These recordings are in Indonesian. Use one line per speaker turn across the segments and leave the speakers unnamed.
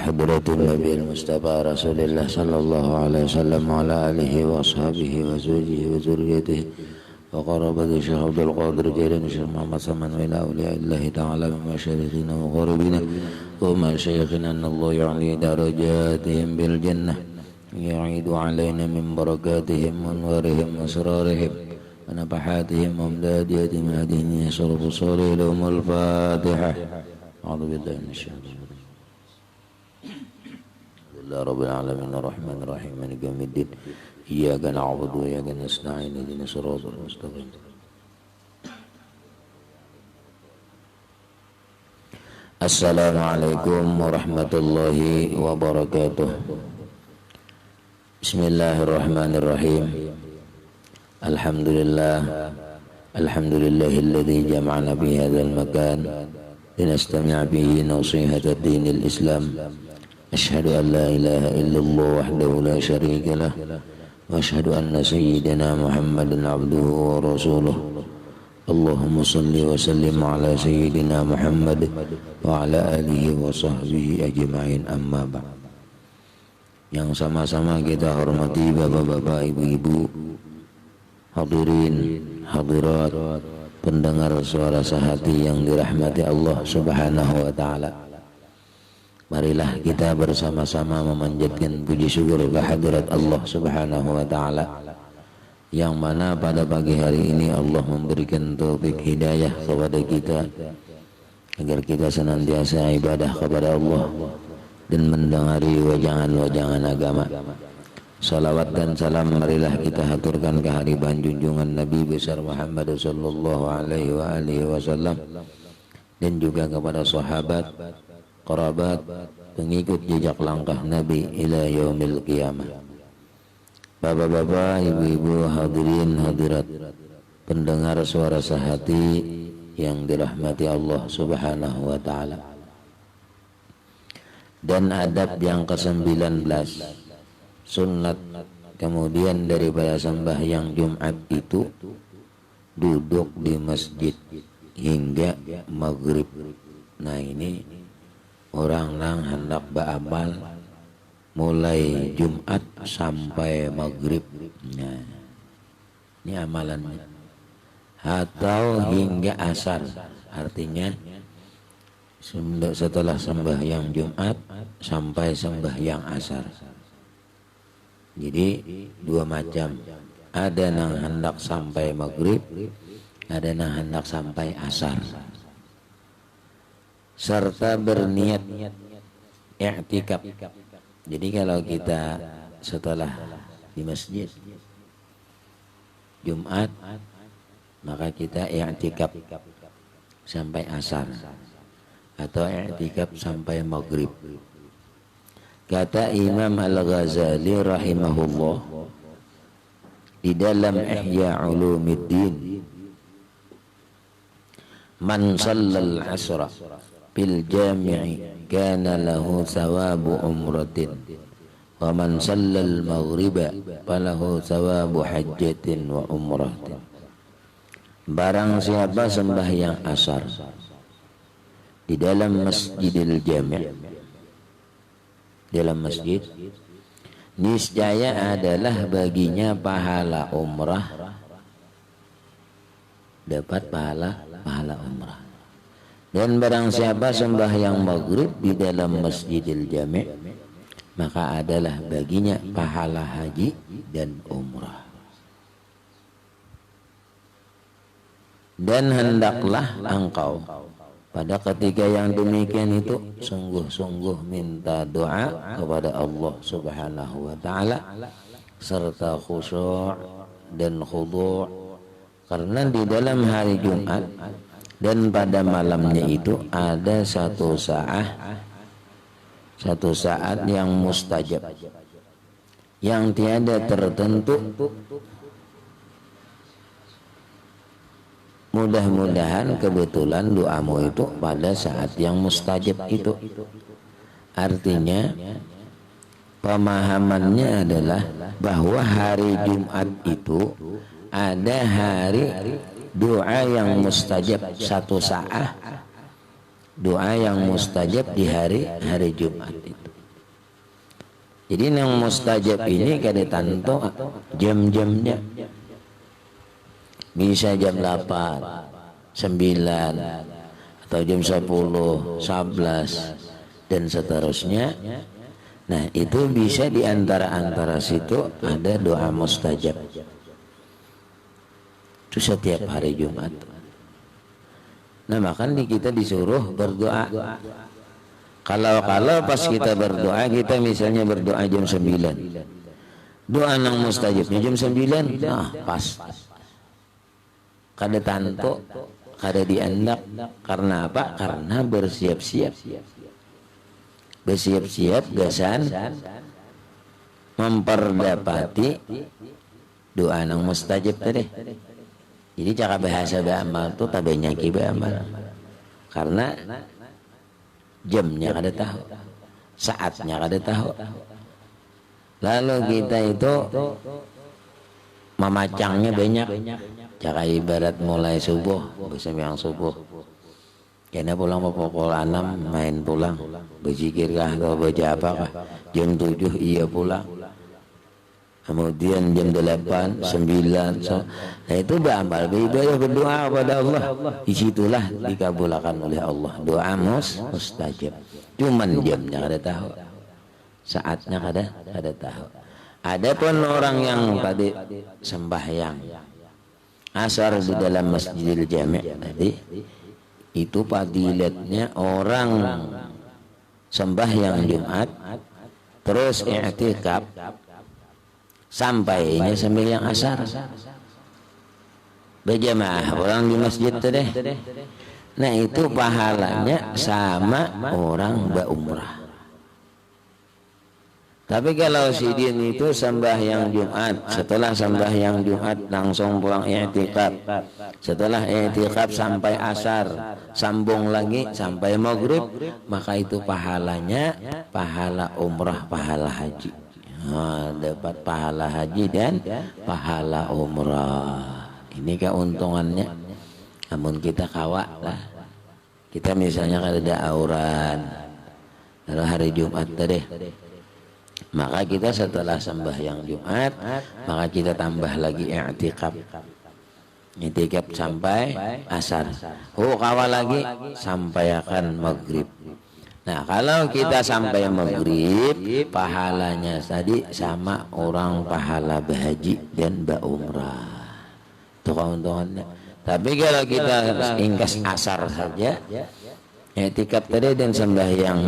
حضرة النبي المصطفى رسول الله صلى الله عليه وسلم وعلى آله وأصحابه وزوجه وذريته وقرابة الشيخ عبد القادر جيلاني الشيخ محمد سلمان وإلى أولياء الله تعالى من مشايخنا وغربنا ومشايخنا أن الله يعلي درجاتهم بالجنة يعيد علينا من بركاتهم وأنوارهم وأسرارهم ونفحاتهم وامداداتهم هذه شرف صالح لهم الفاتحة. أعوذ بالله من الشيطان الرجيم. رب العالمين الرحمن الرحيم مالك يوم الدين إياك نعبد وإياك نستعين اهدنا الصراط المستقيم. Assalamualaikum warahmatullahi wabarakatuh. Bismillahirrahmanirrahim. Alhamdulillahilladzi jama'ana fi hadzal makan linastami' bihi nasihat ad-dinil Islam. Asyhadu an la ilaha illallah wahdahu la syarika lah wa asyhadu anna sayyidina Muhammadan abduhu wa rasuluh. Allahumma salli wa sallim ala sayyidina Muhammad wa ala alihi wa sahbihi ajma'in, amma ba'd. Yang sama-sama kita hormati bapak-bapak, ibu-ibu, hadirin, hadirat, pendengar suara sehati yang dirahmati Allah Subhanahu wa taala. Marilah kita bersama-sama memanjatkan puji syukur kehadirat Allah Subhanahu wa taala, yang mana pada pagi hari ini Allah memberikan taufik hidayah kepada kita agar kita senantiasa ibadah kepada Allah dan mendengari wajangan-wajangan agama. Salawat dan salam marilah kita haturkan ke hariban junjungan Nabi besar Muhammad sallallahu alaihi wasallam dan juga kepada sahabat, kerabat, pengikut jejak langkah Nabi ila yaumil qiyamah. Bapak-bapak, ibu-ibu, hadirin, hadirat, pendengar suara sehati yang dirahmati Allah Subhanahu wa taala. Dan adab yang ke-19, sunat kemudian daripada sembahyang Jumat itu duduk di masjid hingga maghrib. Nah, ini orang-orang hendak beramal mulai Jumat sampai maghrib. Nah, ini amalannya. Atau hingga asar, artinya setelah sembahyang Jumat sampai sembahyang asar. Jadi dua macam. Ada yang hendak sampai maghrib, ada yang hendak sampai asar. Serta berniat i'tikaf. Jadi kalau kita setelah di masjid Jumat, maka kita i'tikaf sampai asar atau i'tikaf sampai maghrib. Kata Imam Al-Ghazali rahimahullah di dalam Ihya Ulumuddin, man shallal asra fil jami'i kana lahu thawabu umratin wa man shallal maghriba falahu thawabu hajjatin wa umratin. Barang siapa sembahyang asar di dalam Masjidil Jami', dalam masjid, niscaya adalah baginya pahala umrah, dapat pahala umrah. Dan barang siapa sembahyang maghrib di dalam Masjidil Jami', maka adalah baginya pahala haji dan umrah. Dan hendaklah engkau pada ketika yang demikian itu sungguh-sungguh minta doa kepada Allah Subhanahu wa taala serta khusyuk dan khudu', karena di dalam hari Jumat dan pada malamnya itu ada satu saat yang mustajab, yang tiada tertentu. Mudah-mudahan kebetulan doamu itu pada saat yang mustajab itu. Artinya pemahamannya adalah bahwa hari Jumat itu ada hari doa yang mustajab, satu saat doa yang mustajab di hari Jumat itu. Jadi yang mustajab ini kada tantu jam-jamnya. Bisa jam 8, 9 atau jam 10, 11 dan seterusnya. Nah, itu bisa di antara situ ada doa mustajab. Itu setiap hari Jumat. Nah, makanya kita disuruh berdoa. Kalau pas kita berdoa, kita misalnya berdoa jam 9. Doa nang mustajabnya jam 9. Nah, pas. Kada tantu, kada diandak. Karena apa? Karena bersiap-siap. Bersiap-siap gasan memperdapati doa nang mustajab tadi. Jadi cara bahasa beramal tu tak banyak beramal. Karena jamnya kada tahu, saatnya kada tahu. Lalu kita itu memacangnya banyak. Cara ibarat mulai subuh, sembahyang subuh. Kena pulang pukul 6 main pulang. Berzikir kah atau baca apakah? Jam 7 iya pulang. Kemudian jam 8, 9. Nah itu beramal, beribadah, berdoa kepada Allah. Disitulah dikabulkan oleh Allah. Doa mustajab. Cuman jamnya kada tahu, saatnya kada tahu. Adapun orang yang tadi sembahyang asar di dalam Masjidil Jami' tadi, itu fadilatnya orang sembahyang Jumat terus i'tikaf sampainya sembahyang asar berjamaah orang di masjid tadi. Nah itu pahalanya sama orang berumrah. Tapi kalau sidin itu sembahyang Jumat, setelah sembahyang Jumat langsung pulang i'tikaf, setelah i'tikaf sampai asar, sambung lagi sampai maghrib, maka itu pahalanya pahala umrah, pahala haji. Nah, dapat pahala haji dan pahala umrah. Ini keuntungannya. Namun kita kawak lah. Kita misalnya kalau ada auran, lalu hari Jumat tadi, maka kita setelah sembahyang Jumat, maka kita tambah lagi i'tikaf. I'tikaf sampai asar. Kawal lagi sampai akan maghrib. Nah, kalau kita sampai maghrib, pahalanya tadi sama orang pahala berhaji dan berumrah. Itu keuntungannya. Tapi kalau kita ingkas asar saja, i'tikaf tadi dan sembahyang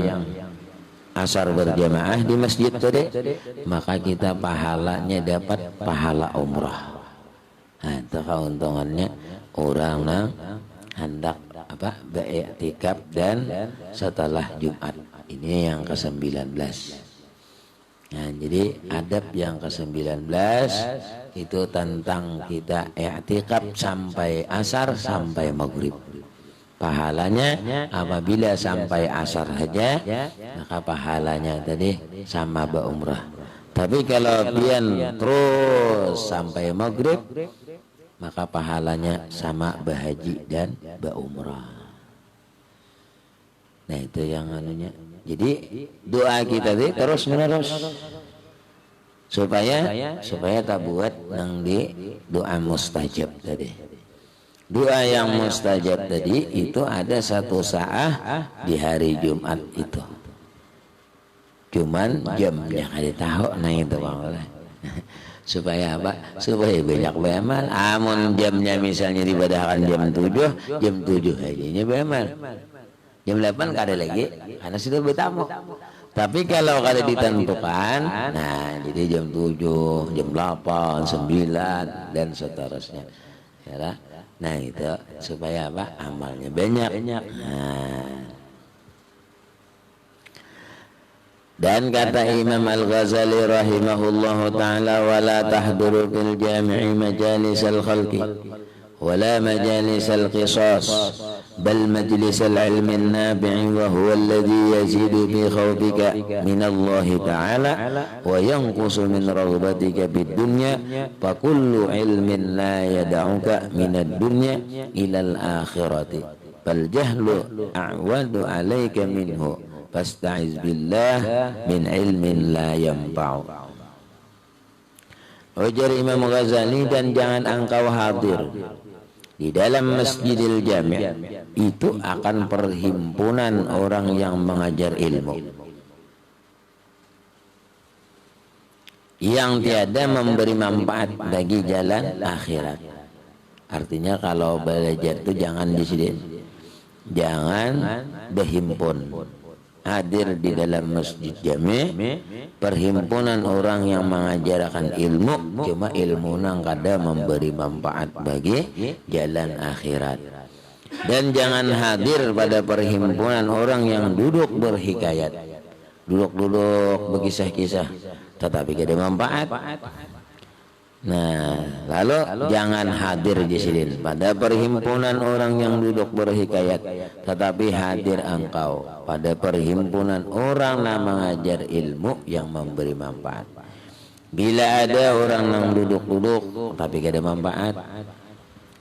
asar berjamaah di masjid tadi, maka kita pahalanya dapat pahala umrah. Nah, itu keuntungannya orang yang hendak beriktikaf dan setelah Jumat. Ini yang ke-19. Nah, jadi adab yang ke-19 itu tentang kita i'tikaf sampai asar sampai maghrib. Pahalanya apabila sampai asar saja, maka pahalanya tadi sama berumrah. Tapi kalau pian terus sampai maghrib, maka pahalanya sama berhaji dan berumrah. Nah itu yang anunya. Jadi doa kita tadi terus menerus supaya tak buat nang di doa mustajab tadi. Doa yang mustajab tadi itu ada satu saat di hari Jumat itu. Cuman jamnya kada tahu, nah itu Bang. Supaya apa? Supaya banyak beramal. Amun jamnya misalnya dibadahkan jam 7 aja ini beramal. Jam 8 kada lagi karena sudah bertamu. Tapi kalau kada ditentukan, nah jadi jam 7, jam 8, 9 dan seterusnya. Ya. Nah itu supaya apa? Amalnya banyak. Nah. Dan kata Imam Al-Ghazali rahimahullahu ta'ala, wala tahduru fil jami'i majalis al-khalqi wala majalis al-qisas bal majlis al-ilm an-nabi' wa huwa alladhi yazidu fi khawfika min Allah ta'ala wa yanqusu min raghbatika bid dunya fa kullu ilmin la yad'uka min ad-dunya ila al-akhirati bal jahlu a'wadu 'alayka minhu fasta'iz billah min ilmin la yanfa'u. Ujar Imam Ghazali, dan jangan engkau hadir di dalam Masjidil Jami' itu akan perhimpunan orang yang mengajar ilmu yang tiada memberi manfaat bagi jalan akhirat. Artinya kalau belajar itu jangan di sini, jangan berhimpun. Hadir di dalam masjid jami' perhimpunan orang yang mengajarkan ilmu, cuma ilmu nang kada memberi manfaat bagi jalan akhirat. Dan jangan hadir pada perhimpunan orang yang duduk berhikayat, duduk berkisah-kisah tetapi kada manfaat. Nah, lalu jangan hadir di sini pada perhimpunan orang yang duduk berhikayat, tetapi hadir engkau pada perhimpunan orang yang mengajar ilmu yang memberi manfaat. Bila ada orang yang duduk-duduk tapi kada manfaat,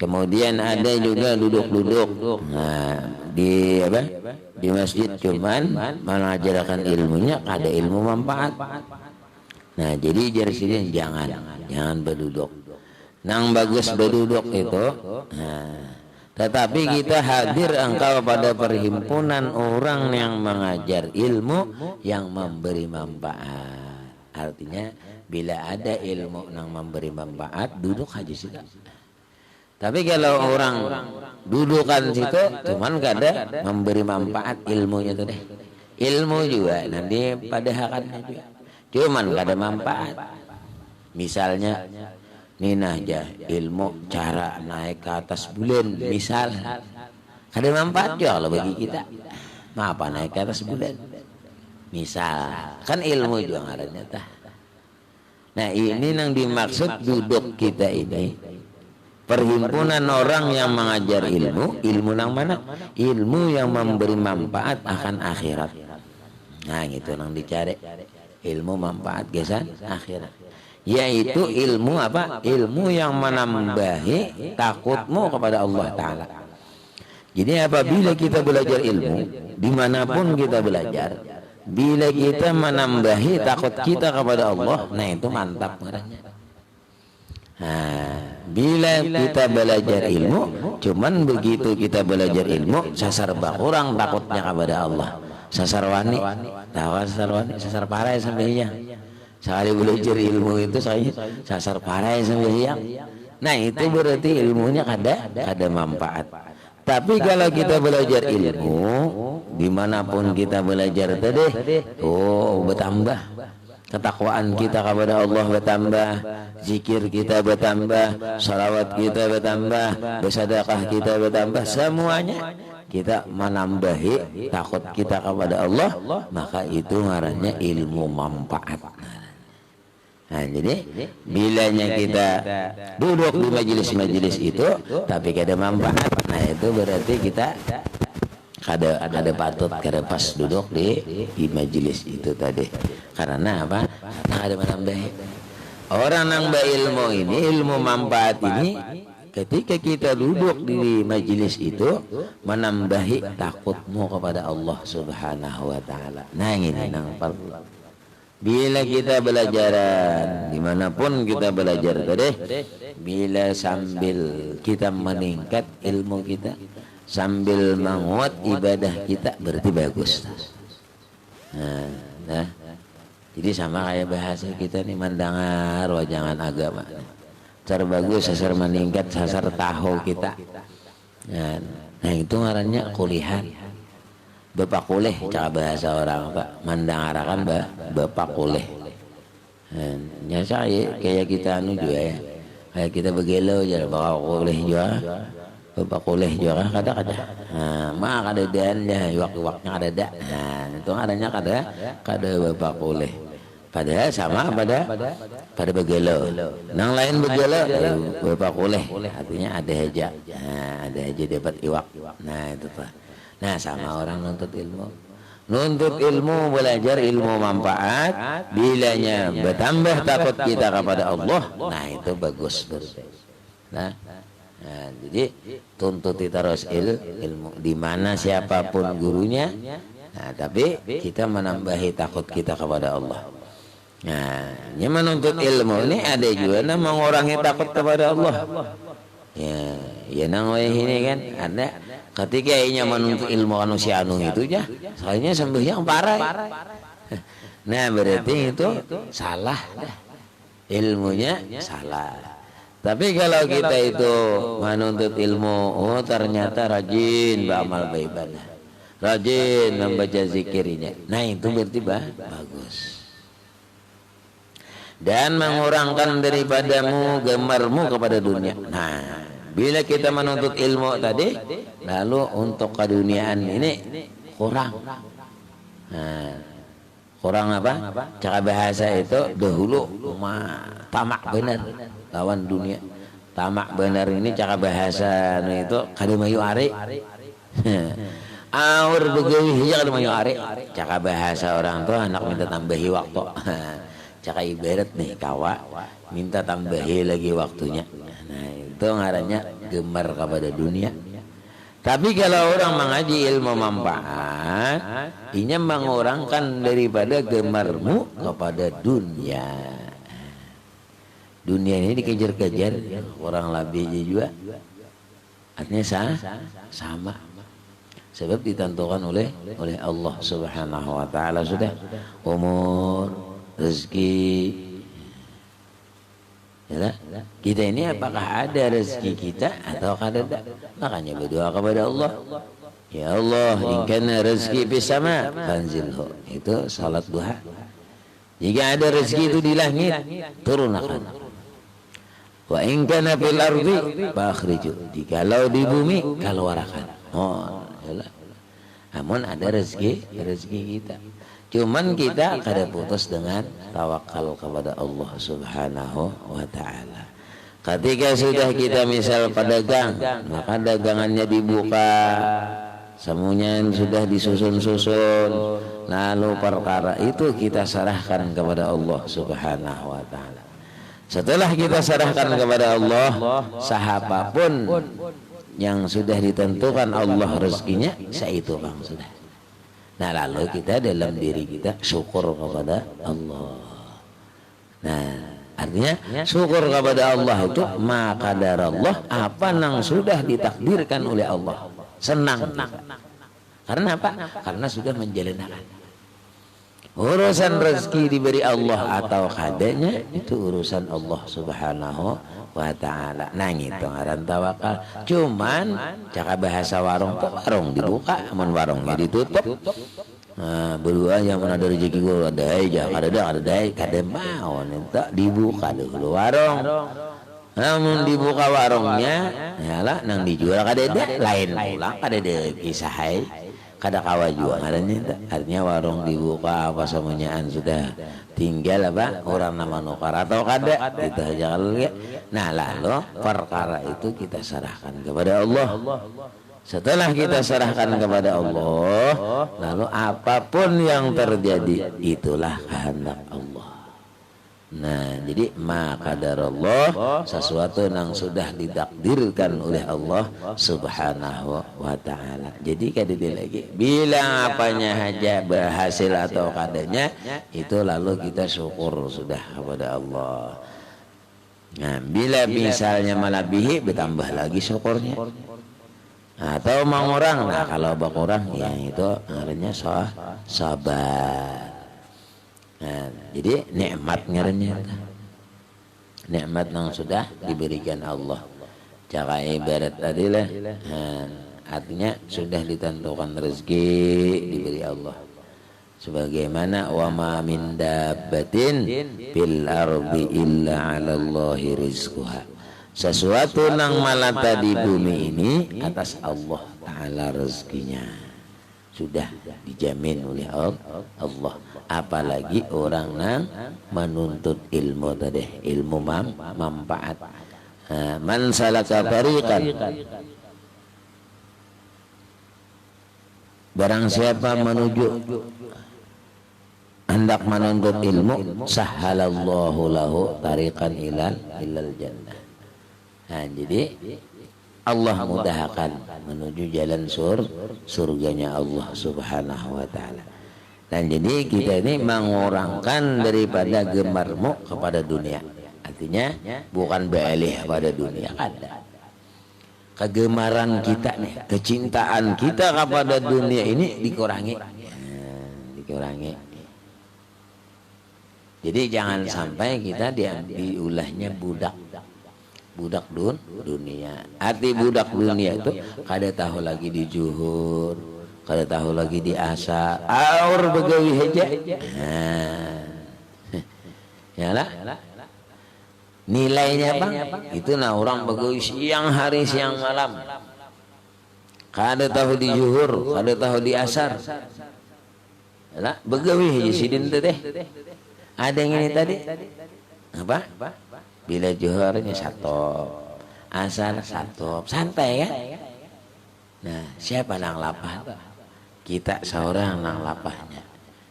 kemudian ada juga duduk-duduk, nah di masjid cuman mengajarkan ilmunya kada ilmu manfaat. Nah, jadi dari sini jangan berduduk. Nang bagus berduduk itu. Nah, tetapi kita hadir engkau pada perhimpunan orang yang mengajar ilmu yang memberi manfaat. Artinya bila ada ilmu yang memberi manfaat, duduk aja situ. Tapi kalau orang dudukan situ cuman kada memberi manfaat ilmunya tuh deh. Ilmu juga nanti pada hakatnya juga. Cuman gak ada manfaat. Misalnya Nina aja ilmu cara naik ke atas bulan, misal ada manfaat juga kalau bagi kita. Apa naik ke atas bulan? Misal kan ilmu juga ngarannya tah. Nah, ini yang dimaksud duduk kita ini perhimpunan orang yang mengajar ilmu yang mana? Ilmu yang memberi manfaat akan akhirat. Nah, gitu yang dicari. Ilmu manfaat gesan akhirat, yaitu ilmu apa? Ilmu yang menambahi takutmu kepada Allah Ta'ala. Jadi apabila kita belajar ilmu, dimanapun kita belajar, bila kita menambahi takut kita kepada Allah, nah itu mantap marahnya. Nah, bila kita belajar ilmu, cuman begitu kita belajar ilmu, sasar bakurang takutnya kepada Allah. Sasar wani, tahu sasar wani, sasar parai sampai sekali belajar ilmu itu saya sasar parai sampai Nah, itu berarti ilmunya ada manfaat. Tapi kalau kita belajar ilmu, dimanapun kita belajar tadi, bertambah ketakwaan kita kepada Allah bertambah, zikir kita bertambah, salawat kita bertambah, bersedekah kita bertambah, semuanya kita menambahi takut kita kepada Allah, maka itu ngarannya ilmu manfaat. Nah, jadi bilanya kita duduk di majelis-majelis itu tapi kada manfaat, nah itu berarti kita kada patut kada pas duduk di majelis itu tadi. Karena apa? Karena ada menambahi. Orang nambah ilmu ini, ilmu manfaat ini, ketika kita duduk di majelis itu menambahi takutmu kepada Allah Subhanahu wa Ta'ala. Nah, ini nang perlu. Bila kita belajaran dimanapun kita belajar tadi, bila sambil kita meningkat ilmu kita, sambil menguat ibadah kita, berarti bagus. Nah, jadi sama kayak bahasa kita nih, mendengar wajangan agama. Terbagus sasar meningkat, sasar tahu kita. Nah, itu ngarannya kulihan. Bapak kulih, cara bahasa orang Pak, mendengarkan bapak kulih. Ya saya kayak kita juga ya, kayak kita begitu aja bapak kulih juga, bapak kulih juga kada. Mak kada dan ya waktu-waktunya kada ada. Nah, itu adanya kada bapak kulih. Padahal sama pada begelo. Nang lain begelo bapak kulih, artinya ada aja. Nah, ada aja dapat iwak. Nah, itu Pak. Nah, sama orang nuntut ilmu. Nuntut ilmu, belajar ilmu manfaat, bilanya bertambah takut kita kepada Allah, nah itu bagus. Nah, jadi tuntut terus ilmu. Di mana siapapun gurunya, Nah, tapi kita menambahi takut kita kepada Allah. Nah, yang menuntut ilmu ini ada juga mengurangi takut kepada Allah. Ya nang ini kan ada ketika ia menuntut ilmu manusia anu itu ya, soalnya sembahyang parah. Nah, berarti itu salah. Ilmunya salah. Tapi kalau kita itu menuntut ilmu, oh ternyata rajin beramal beribadah, rajin membaca zikirnya. Nah, itu berarti bagus. Dan mengurangkan daripadamu gemarmu kepada dunia. Nah, bila kita menuntut ilmu tadi, lalu untuk keduniaan ini kurang. Nah, kurang apa? Cara bahasa itu dahulu tamak benar lawan dunia. Tamak benar ini cara bahasa itu kademayu are. Aur begawi hija kademayu are. Cara bahasa orang tua anak minta tambahi waktu. Cara ibarat nih kawa minta tambahi lagi waktunya. Nah, itu ngarannya gemar kepada dunia. Tapi kalau orang mengaji ilmu manfaat, inya mengurangkan daripada gemarmu kepada dunia. Dunia ini dikejar-kejar, orang lebih juga. Artinya sama. Sebab ditentukan oleh Allah Subhanahu wa taala sudah umur, rezeki. Ya, kita ini apakah ada rezeki kita atau tidak? Makanya berdoa kepada Allah. Ya Allah, in kana rezeki fis sama fanzilhu. Itu salat duha. Jika ada rezeki itu di langit, turunkan. Wa in kana fil ardi fakhriju. Jikalau di bumi, keluarkan. Oh, ya. Namun ada rezeki kita. Cuman kita kada putus dengan tawakal kepada Allah Subhanahu wa taala. Ketika sudah kita misal pedagang, maka dagangannya dibuka, semuanya sudah disusun-susun, lalu perkara itu kita serahkan kepada Allah Subhanahu wa taala. Setelah kita serahkan kepada Allah, siapapun yang sudah ditentukan Allah rezekinya, itu bang sudah. Nah, lalu kita dalam diri kita syukur kepada Allah. Nah, artinya syukur kepada Allah itu maka dari Allah apa yang sudah ditakdirkan oleh Allah. Senang. Karena apa? Karena sudah menjalankan. Urusan rezeki diberi Allah atau kadanya itu urusan Allah Subhanahu wa ta'ala. Nah, itu ngaran tawakal. Cuman cara bahasa warung tuh warung dibuka, aman warungnya ditutup. Nah, berdua yang mana ada rezeki gua ada aja, kada mau minta dibuka dulu warung. Namun dibuka warungnya, yalah nang dijual kada lain pulang kada ada kisah kada kawa juga artinya warung dibuka apa semuanya sudah tinggal apa orang nama nukar atau kada itu aja kalau nah lalu perkara itu kita serahkan kepada Allah. Setelah kita serahkan kepada Allah, lalu apapun yang terjadi itulah kehendak Allah. Nah, jadi maka dari Allah sesuatu yang sudah ditakdirkan oleh Allah Subhanahu wa ta'ala. Jadi kadang lagi bila apanya saja berhasil atau kadanya itu lalu kita syukur sudah kepada Allah. Nah, bila misalnya melebihi bertambah lagi syukurnya. Atau mengurang, nah kalau berkurang ya itu artinya sabar. Nah, jadi nikmat ngarannya nikmat yang sudah diberikan Allah. Cara ibarat tadilah artinya sudah ditentukan rezeki diberi Allah. Sebagaimana wa ma min dabbatin fil ardi illa 'ala Allahi rizquha. Sesuatu yang melata di bumi ini atas Allah Ta'ala rezekinya sudah dijamin oleh Allah. Apalagi orang yang menuntut ilmu tadi, ilmu manfaat. Man salaka tariqan, barang siapa menuju hendak menuntut ilmu, sahhalallahu lahu tariqan ilal jannah. Nah, jadi Allah mudahkan menuju jalan surganya Allah Subhanahu wa taala. Dan jadi kita ini mengurangkan daripada gemarmu kepada dunia. Artinya bukan beralih pada dunia, ada. Kegemaran kita nih, kecintaan kita kepada dunia ini dikurangi. Dikurangi. Jadi jangan sampai kita diulahnya budak dunia. Arti budak dunia itu kada tahu lagi di juhur, kada tahu lagi di asa, aur begawi aja. Yalah. Nilainya bang, itu nah orang begawi siang hari siang malam. Kada tahu di juhur, kada tahu di asar. Yalah, begawi aja sidin teh. Ada yang ini tadi apa? Bila juhurnya satu, asar satu, santai kan? Nah, siapa nang lapah? Kita seorang nang lapahnya.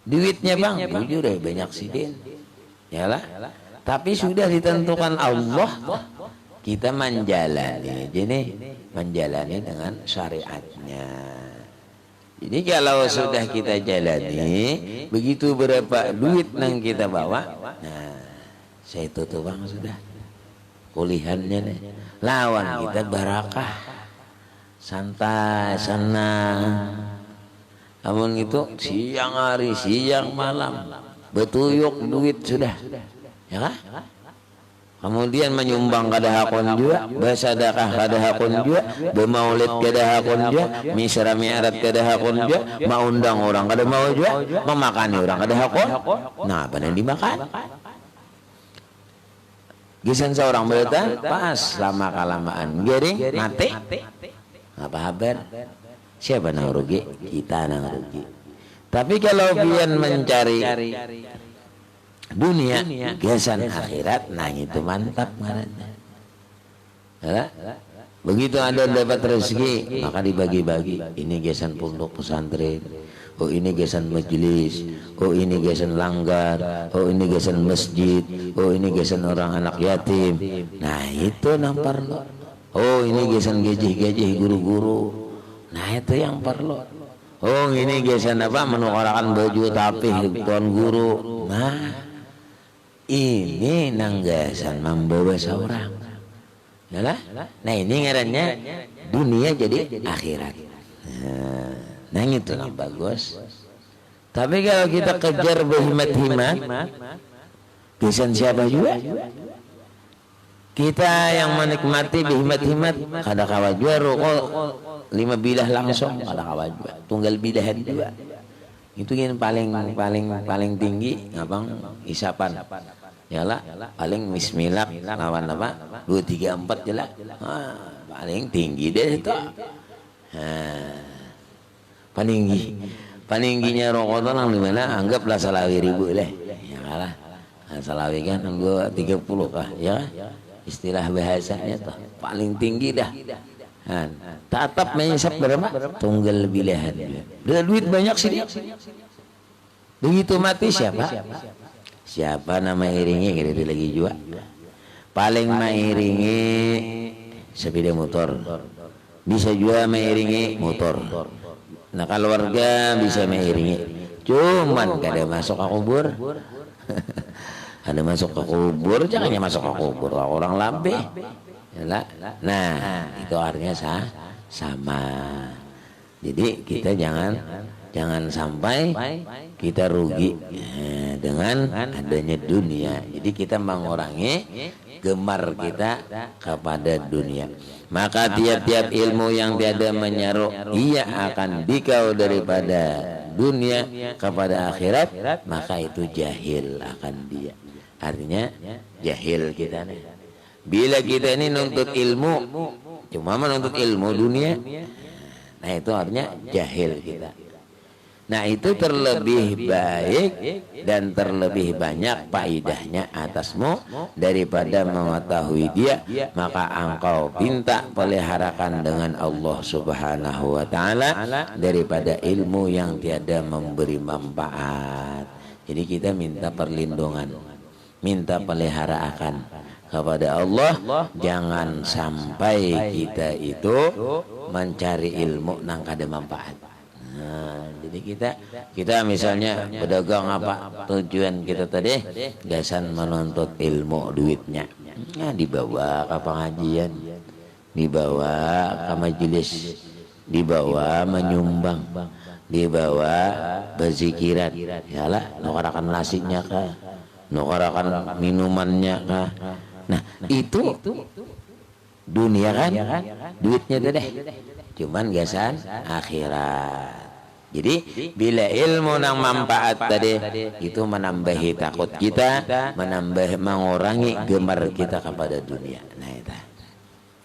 Duitnya bang, jujur ya banyak sidin, yalah. Tapi sudah ditentukan Allah, kita menjalani. Jadi menjalani dengan syariatnya. Jadi kalau sudah kita jalani, begitu berapa duit yang kita bawa, nah saya tutup bang sudah kulihannya nih. Lawan kita barakah, santai, senang. Namun itu siang hari, siang malam, betuyuk duit sudah, ya kan? Kemudian menyumbang kada hakun juga, bersedekah kada hakun juga, bermaulid kada hakun juga, misra mi'raj kada hakun juga, mengundang orang kada mau juga, memakani orang kada hakun. Nah, apa yang dimakan? Gisan seorang berita pas lama kelamaan garing mati. Apa kabar? Siapa nang rugi? Kita nang rugi. Tapi kalau pian mencari dunia, gesan akhirat, nah itu mantap ngarannya. Ya? Begitu ada dapat rezeki, maka dibagi-bagi. Ini gesan pondok pesantren. Oh ini gesan majelis, oh ini gesan langgar, oh ini gesan masjid, oh ini gesan orang anak yatim. Nah itu yang perlu. Oh ini gesan gejih-gejih guru-guru. Nah itu yang perlu. Oh ini gesan apa menukarakan baju tapih tuan guru. Nah ini nanggasan membawa seorang. Yalah. Nah ini ngarannya dunia jadi akhirat. Nah itu yang bagus. Tapi kalau kita kejar berhimat-himat, kesan siapa juga? Kita yang menikmati berhimat-himat, kada kawa juga rokok 5 bilah langsung, kada kawa juga. Tunggal bilahan juga. Itu yang paling tinggi, ngabang isapan. Yalah, paling bismillah lawan apa? 2 3 4 jelas. Paling tinggi deh itu. Paningginya rokok itu nang dimana anggaplah salawi 1000 lah ya kalah salawi kan nunggu 30 kah ya istilah bahasanya tuh paling tinggi dah tatap menyesap berapa tunggal bilahan udah duit banyak sih dia. Begitu mati siapa nama iringi gitu lagi juga paling mairingi sepeda motor bisa juga mairingi motor. Nah kalau warga bisa mengiringi, cuman kada masuk ke kubur, ada masuk ke kubur, jangannya masuk ke kubur orang lambe, nah itu artinya sama. Jadi kita jangan sampai kita rugi dengan adanya dunia. Jadi kita mengurangi gemar kita kepada dunia. Maka tiap-tiap ilmu yang tiada menyaruh ia akan dikau daripada dunia kepada akhirat, maka itu jahil akan dia. Artinya jahil kita nih. Bila kita ini nuntut ilmu, cuma menuntut ilmu dunia, nah itu artinya jahil kita. Nah itu terlebih baik dan terlebih banyak faidahnya atasmu daripada mengetahui dia, maka engkau minta peliharakan dengan Allah Subhanahu wa ta'ala daripada ilmu yang tiada memberi manfaat. Jadi kita minta perlindungan. minta pelihara akan kepada Allah, jangan sampai kita itu mencari ilmu nang kada manfaat. Nah, jadi kita misalnya pedagang apa tujuan kita tadi gasan menuntut ilmu duitnya, nah, dibawa ke pengajian, dibawa ke majelis, dibawa menyumbang, dibawa berzikiran, yalah nukarakan nasinya kah, nukarakan minumannya kah. Nah itu dunia kan duitnya deh, cuman gasan akhirat. Jadi bila ilmu nang manfaat tadi itu menambahi takut kita, mengurangi gemar kita kepada dunia. Nah itu.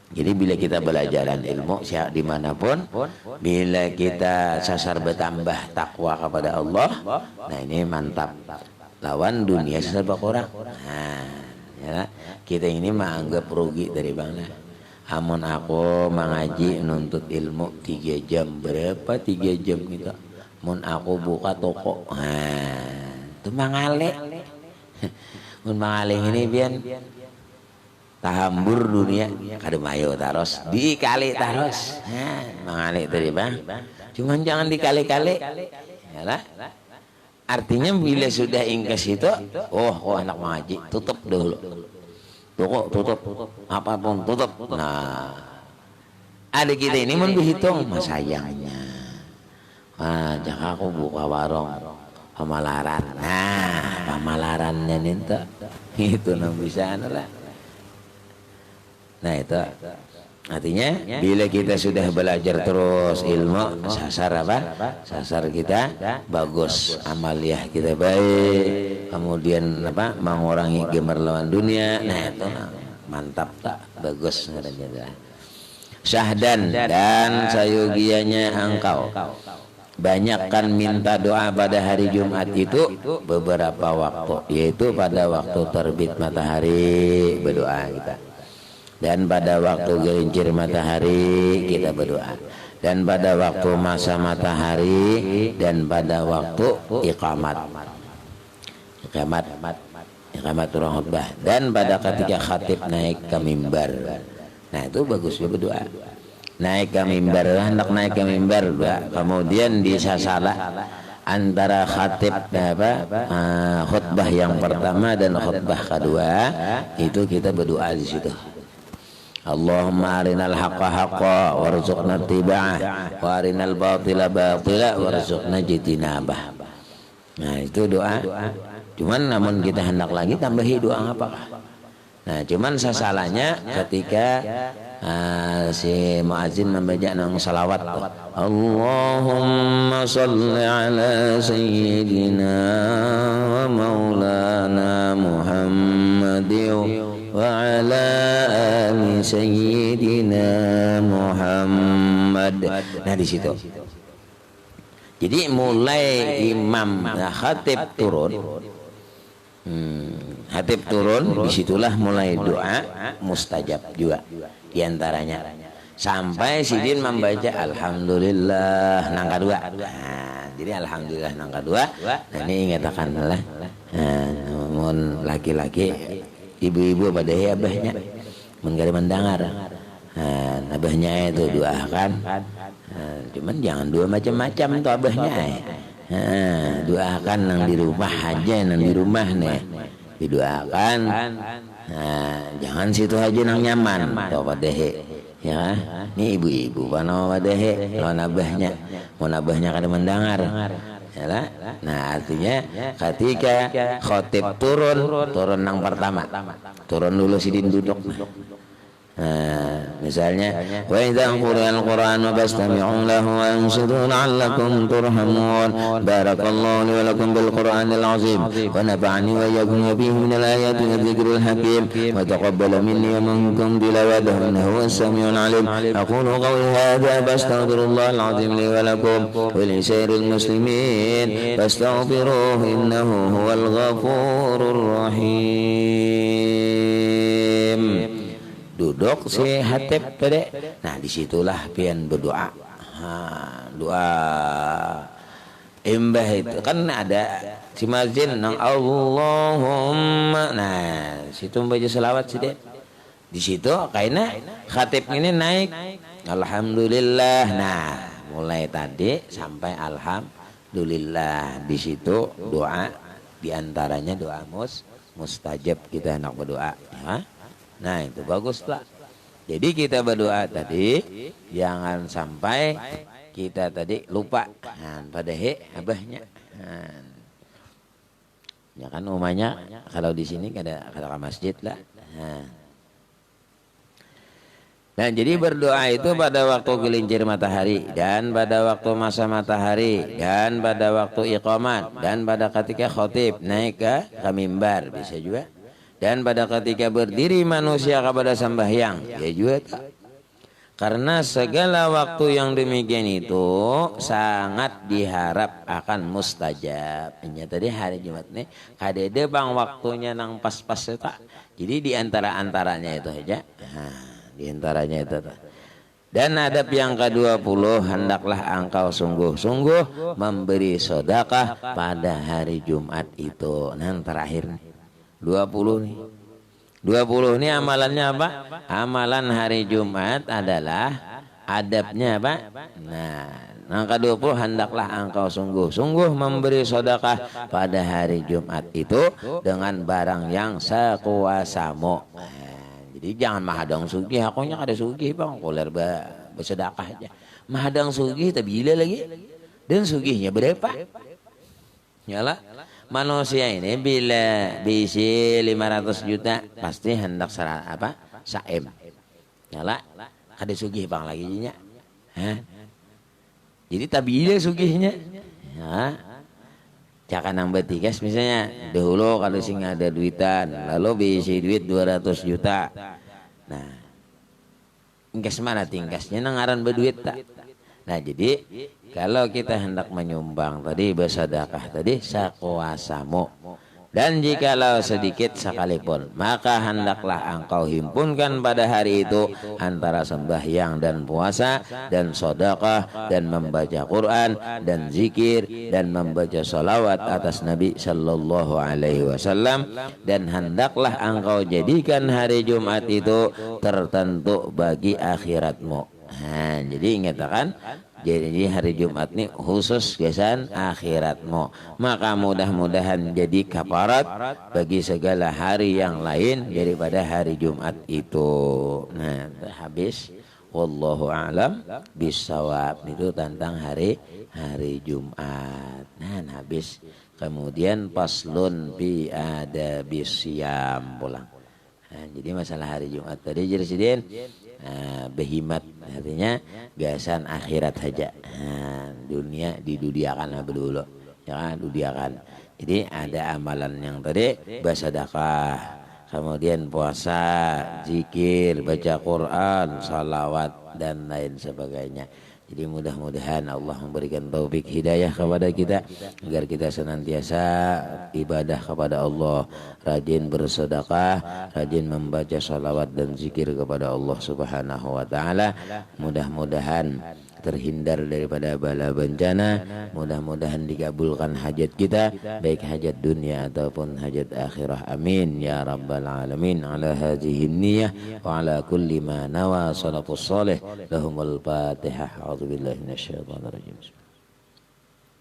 Jadi bila kita belajaran ilmu siap dimanapun, bila kita sasar bertambah takwa kepada Allah, nah ini mantap. Lawan dunia sasar berkurang. Nah, ya, kita ini menganggap rugi dari bangsa. Amun aku mengaji nuntut ilmu 3 jam, berapa 3 jam gitu. Mun aku buka toko, nah itu mangale. Mun mangale ini biar tahambur dunia kada mayo taros dikali taros, nah mangale tadi bang. Cuman jangan dikali-kali, ya lah. Artinya bila sudah ingkes itu, oh anak mengaji, tutup dulu. Toko tutup, apapun tutup. Nah, ada kita ini mun berhitung mas sayangnya. Jangan aku buka warung pamalaran. Nah, pamalarannya ninta itu nang bisa lah. Nah itu artinya bila kita sudah belajar terus ilmu, sasar apa? Sasar kita bagus, amaliah kita baik, kemudian apa? Mengurangi gemerlawan dunia. Nah itu mantap tak? Bagus ngaranya. Syahdan dan sayugianya engkau banyakkan minta doa pada hari Jumat itu beberapa waktu, yaitu pada waktu terbit matahari berdoa kita. Dan pada waktu gelincir matahari kita berdoa, dan pada waktu masa matahari, dan pada waktu iqamat orang khutbah, dan pada ketika khatib naik ke mimbar. Nah itu bagus berdoa. Naik ke mimbar, hendak naik ke mimbar, kemudian disasala antara khatib khutbah yang pertama dan khutbah kedua, itu kita berdoa di situ. Allahumma arinal haqqa haqqa warzuqna ittiba'ah wa arinal batila batila warzuqna jitinabah. Nah itu doa. Cuman namun kita hendak lagi tambahi doa apakah? Nah cuman sasalanya ketika si muazzin membaca nang salawat tuh. Allahumma salli ala sayyidina wa maulana Muhammadin wa ala ali sayyidina Muhammad. Nah di situ. Jadi mulai imam khatib turun, khatib turun, disitulah mulai doa mustajab juga diantaranya. Sampai sidin membaca alhamdulillah nang kedua. Nah, jadi alhamdulillah nang kedua. Nah ini ingatakan lah. Namun laki-laki, ibu-ibu pada abahnya menggari mendengar. Abahnya itu doakan. Cuman jangan dua macam-macam tuh abahnya. Doakan nang di rumah aja, nang di rumah nih didoakan. Jangan situ aja nang nyaman tuh padehe. Ya, ini ibu-ibu pano padehe lawan abahnya. Mau abahnya kada mendengar. Yalah. Nah artinya ketika khotib turun nang pertama, turun dulu sidin duduk. Misalnya wa idza quri'al qur'anu fastami'u lahu wa ansitu la'allakum turhamun. Barakallahu li wa lakum bil qur'anil azim wa nafa'ani wa iyyakum bihi minal ayati wa dzikril hakim wa taqabbala minni wa minkum tilawatahu innahu was-sami'ul 'alim. Aqulu qawli hadha fastaghfirullahal 'azim li wa lakum wa li sa'iril muslimin fastaghfiruhu innahu huwal ghafurur rahim. Duduk si hatib pada. Nah disitulah pian berdoa. Doa Imbah itu kan ada si mazin nang Allahumma. Nah, situ baca selawat sih deh. Di situ kayaknya khatib ini naik alhamdulillah. Nah, mulai tadi sampai alhamdulillah. Di situ doa, diantaranya doa mustajab, kita hendak berdoa ya. Nah itu bagus lah. Jadi kita berdoa tadi jangan sampai kita tadi lupa pada abahnya. Ya kan umumnya kalau di sini kada ke masjid lah. Nah jadi berdoa itu pada waktu gelincir matahari dan pada waktu masa matahari dan pada waktu iqamat dan pada ketika khotib naik ke mimbar bisa juga, dan pada ketika berdiri manusia kepada sembahyang ya juga tak. Karena segala waktu yang demikian itu sangat diharap akan mustajab. Ini tadi hari Jumat nih kadede bang waktunya nang pas-pas tak. Jadi di antara-antaranya itu aja. Di antaranya itu. Dan adab yang ke-20, hendaklah engkau sungguh-sungguh memberi sedekah pada hari Jumat itu. Nah terakhir 20 nih. 20 ini amalannya apa? Amalan hari Jumat adalah adabnya apa? Nah, yang ke-20 hendaklah engkau sungguh-sungguh memberi sedekah pada hari Jumat itu dengan barang yang sekuasamu. Jadi jangan mahadang sugih, akunya kada sugih bang, kuler bersedekah aja. Mahadang sugih tapi gila lagi. Dan sugihnya berapa? Yalah, manusia ini bila diisi 500 juta pasti hendak saem. Yalah, kada sugih bang lagi nya. Jadi tabila sugihnya. Ya. Jangan nambah tigas misalnya dahulu kalau sing ada duitan lalu bisi duit 200 juta. Nah ingkas mana tingkasnya nangaran berduit tak. Nah jadi kalau kita hendak menyumbang tadi bersedekah tadi sakuasamu, dan jikalau sedikit sekalipun maka hendaklah engkau himpunkan pada hari itu antara sembahyang dan puasa dan sedekah dan membaca Quran dan zikir dan membaca salawat atas Nabi sallallahu alaihi wasallam, dan hendaklah engkau jadikan hari Jumat itu tertentu bagi akhiratmu. Nah, jadi ingatkan jadi hari Jumat ini khusus kesan akhiratmu, maka mudah-mudahan jadi kafarat bagi segala hari yang lain daripada hari Jumat itu. Nah habis wallahu a'lam bisawab itu tentang hari Jumat. Nah habis kemudian paslun bi ada bisyam pulang. Nah, jadi masalah hari Jumat tadi jadi behimat artinya gasan akhirat saja. Dunia didudiakan dulu ya, dudiakan. Jadi ada amalan yang tadi bersedekah, kemudian puasa, zikir, baca Quran, salawat dan lain sebagainya. Jadi mudah-mudahan Allah memberikan taufik hidayah kepada kita agar kita senantiasa ibadah kepada Allah, rajin bersedekah, rajin membaca salawat dan zikir kepada Allah Subhanahu wa taala. Mudah-mudahan terhindar daripada bala bencana, mudah-mudahan dikabulkan hajat kita baik hajat dunia ataupun hajat akhirah, amin ya rabbal alamin. Ala hadhihi niyyah wa ala kulli ma nawa salafus salih lahumul fatihah. A'udzubillahi minasyaitonir rajim.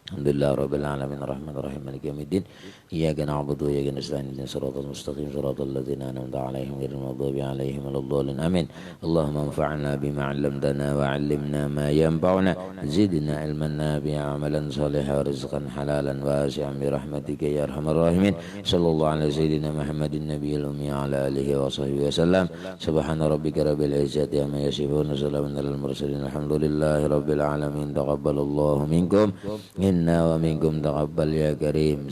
Alhamdulillah rabbil alamin arrahmanir rahim maliki yaumiddin iyyaka na'budu wa iyyaka nasta'in ihdinas siratal mustaqim siratal ladzina an'amta 'alaihim ghairil maghdubi 'alaihim waladdallin amin. Allahumma anfa'na bima 'allamtana wa 'allimna ma yanfa'una zidna ilman nafi'an 'amalan shalihan wa rizqan halalan wasi'an bi rahmatika ya arhamar rahimin. Sallallahu alaihi sayyidina Muhammadin nabiyil ummi ala alihi wa sahbihi wasallam. Subhana rabbika rabbil izzati amma yasifun wa salamun alal mursalin alhamdulillahi rabbil alamin. Taqabbalallahu minkum inna wa minkum taqabbal ya karim.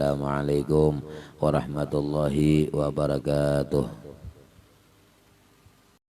Assalamualaikum warahmatullahi wabarakatuh.